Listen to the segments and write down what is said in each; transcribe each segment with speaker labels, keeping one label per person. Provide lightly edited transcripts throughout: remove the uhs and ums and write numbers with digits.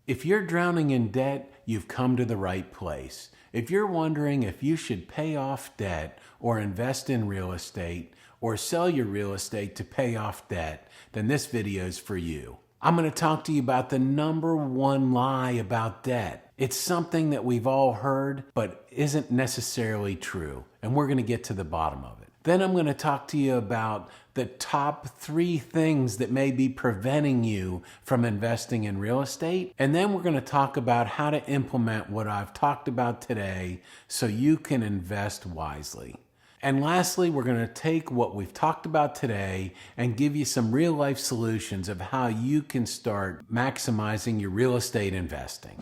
Speaker 1: If you're drowning in debt, you've come to the right place. If you're wondering if you should pay off debt or invest in real estate or sell your real estate to pay off debt, then this video is for you. I'm going to talk to you about the number one lie about debt. It's something that we've all heard, but isn't necessarily true, and we're going to get to the bottom of it. Then I'm going to talk to you about the top 3 things that may be preventing you from investing in real estate. And then we're going to talk about how to implement what I've talked about today so you can invest wisely. And lastly, we're going to take what we've talked about today and give you some real life solutions of how you can start maximizing your real estate investing.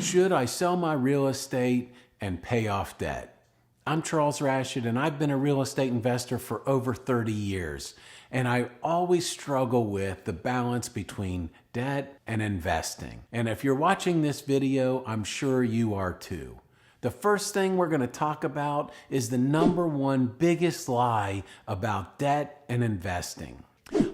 Speaker 1: Should I sell my real estate and pay off debt? I'm Charles Rashid, and I've been a real estate investor for over 30 years. And I always struggle with the balance between debt and investing. And if you're watching this video, I'm sure you are too. The first thing we're going to talk about is the number one biggest lie about debt and investing.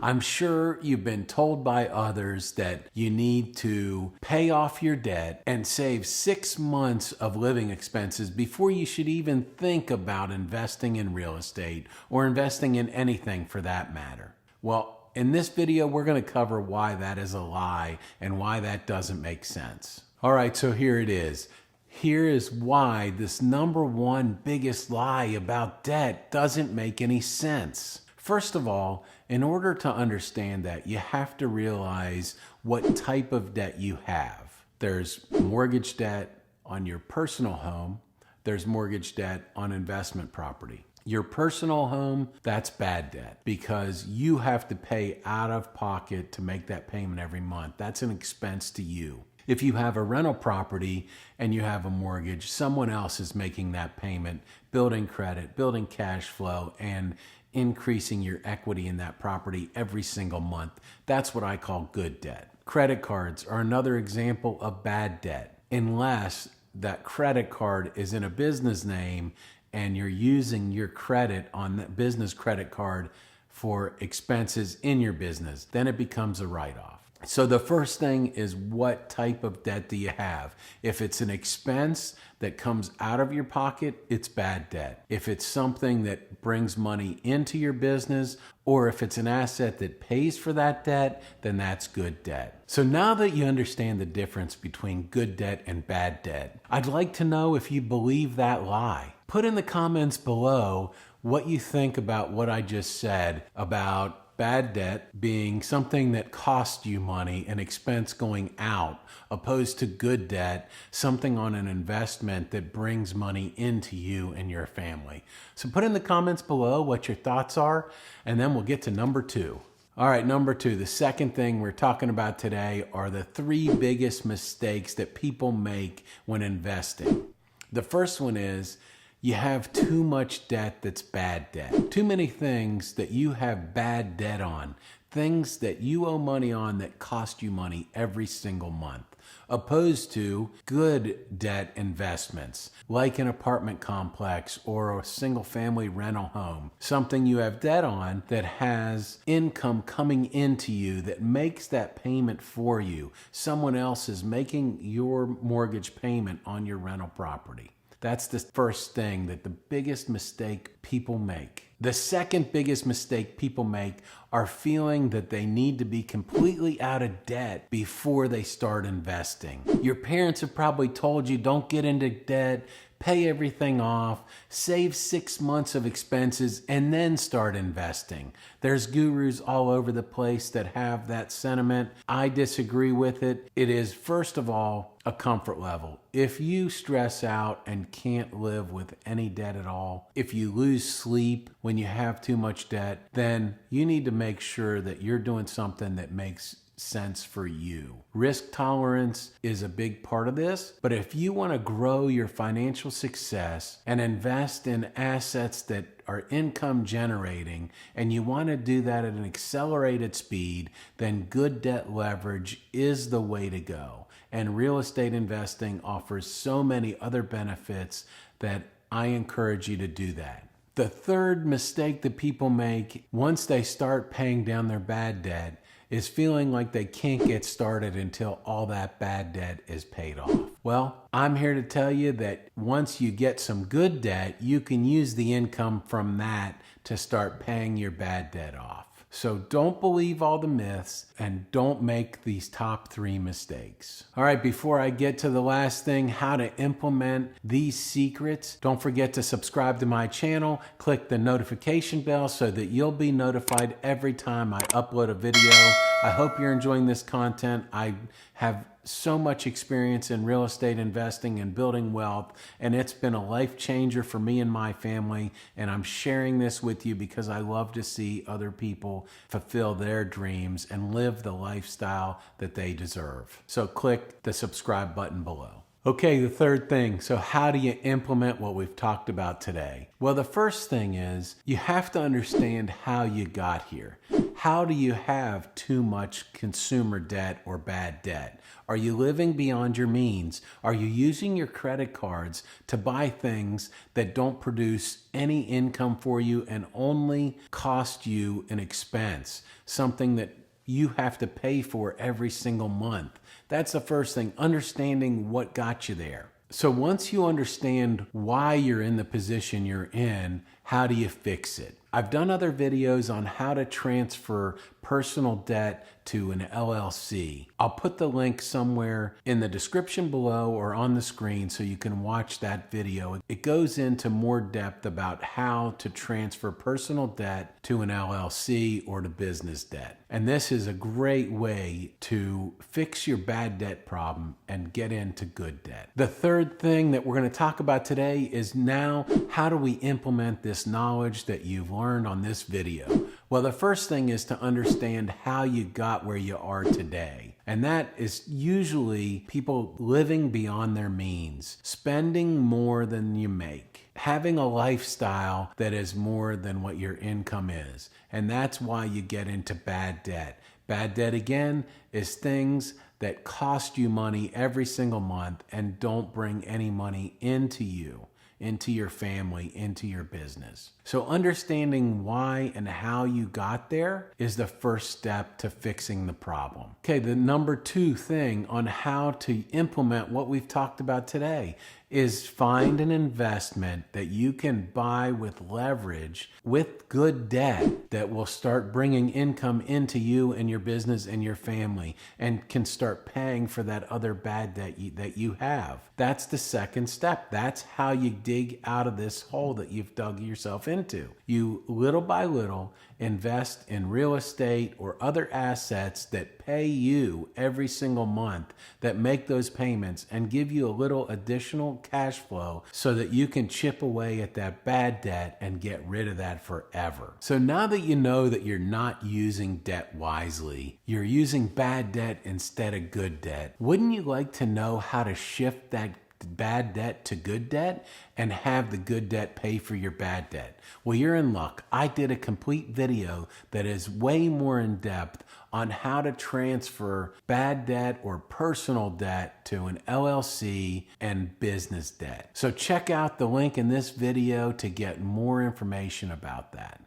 Speaker 1: I'm sure you've been told by others that you need to pay off your debt and save 6 months of living expenses before you should even think about investing in real estate or investing in anything for that matter. Well, in this video, we're going to cover why that is a lie and why that doesn't make sense. All right, so here it is. Here is why this number one biggest lie about debt doesn't make any sense. First of all, in order to understand that, you have to realize what type of debt you have. There's mortgage debt on your personal home. There's mortgage debt on investment property. Your personal home, that's bad debt because you have to pay out of pocket to make that payment every month. That's an expense to you. If you have a rental property and you have a mortgage, someone else is making that payment, building credit, building cash flow, and increasing your equity in that property every single month. That's what I call good debt. Credit cards are another example of bad debt, unless that credit card is in a business name and you're using your credit on that business credit card for expenses in your business. Then it becomes a write-off. So the first thing is, what type of debt do you have? If it's an expense that comes out of your pocket, it's bad debt. If it's something that brings money into your business, or if it's an asset that pays for that debt, then that's good debt. So now that you understand the difference between good debt and bad debt, I'd like to know if you believe that lie. Put in the comments below what you think about what I just said about bad debt being something that costs you money, an expense going out, opposed to good debt, something on an investment that brings money into you and your family. So put in the comments below what your thoughts are, and then we'll get to number 2. All right, number 2, the second thing we're talking about today are the 3 biggest mistakes that people make when investing. The first one is, you have too much debt that's bad debt. Too many things that you have bad debt on. Things that you owe money on that cost you money every single month. Opposed to good debt investments, like an apartment complex or a single family rental home. Something you have debt on that has income coming into you that makes that payment for you. Someone else is making your mortgage payment on your rental property. That's the first thing, that the biggest mistake people make. The second biggest mistake people make are feeling that they need to be completely out of debt before they start investing. Your parents have probably told you, don't get into debt, pay everything off, save 6 months of expenses, and then start investing. There's gurus all over the place that have that sentiment. I disagree with it. It is, first of all, a comfort level. If you stress out and can't live with any debt at all, if you lose sleep when you have too much debt, then you need to make sure that you're doing something that makes sense for you. Risk tolerance is a big part of this, but if you want to grow your financial success and invest in assets that are income generating, and you want to do that at an accelerated speed, then good debt leverage is the way to go. And real estate investing offers so many other benefits that I encourage you to do that. The third mistake that people make once they start paying down their bad debt is feeling like they can't get started until all that bad debt is paid off. Well, I'm here to tell you that once you get some good debt, you can use the income from that to start paying your bad debt off. So don't believe all the myths and don't make these top 3 mistakes. All right, before I get to the last thing, how to implement these secrets, don't forget to subscribe to my channel, click the notification bell so that you'll be notified every time I upload a video. I hope you're enjoying this content. I have so much experience in real estate investing and building wealth, and it's been a life changer for me and my family, and I'm sharing this with you because I love to see other people fulfill their dreams and live the lifestyle that they deserve. So click the subscribe button below. Okay, the third thing. So how do you implement what we've talked about today? Well, the first thing is you have to understand how you got here. How do you have too much consumer debt or bad debt? Are you living beyond your means? Are you using your credit cards to buy things that don't produce any income for you and only cost you an expense, something that you have to pay for every single month? That's the first thing, understanding what got you there. So once you understand why you're in the position you're in, how do you fix it? I've done other videos on how to transfer personal debt to an LLC. I'll put the link somewhere in the description below or on the screen so you can watch that video. It goes into more depth about how to transfer personal debt to an LLC or to business debt. And this is a great way to fix your bad debt problem and get into good debt. The third thing that we're going to talk about today is now how do we implement this knowledge that you've learned on this video? Well, the first thing is to understand how you got where you are today. And that is usually people living beyond their means, spending more than you make, having a lifestyle that is more than what your income is. And that's why you get into bad debt. Bad debt, again, is things that cost you money every single month and don't bring any money into you, into your family, into your business. So understanding why and how you got there is the first step to fixing the problem. Okay, the number 2 thing on how to implement what we've talked about today is find an investment that you can buy with leverage with good debt that will start bringing income into you and your business and your family and can start paying for that other bad debt that you have. That's the second step. That's how you dig out of this hole that you've dug yourself into. You little by little invest in real estate or other assets that pay you every single month, that make those payments and give you a little additional cash flow so that you can chip away at that bad debt and get rid of that forever. So now that you know that you're not using debt wisely, you're using bad debt instead of good debt, wouldn't you like to know how to shift that bad debt to good debt and have the good debt pay for your bad debt? Well, you're in luck. I did a complete video that is way more in depth on how to transfer bad debt or personal debt to an LLC and business debt. So check out the link in this video to get more information about that.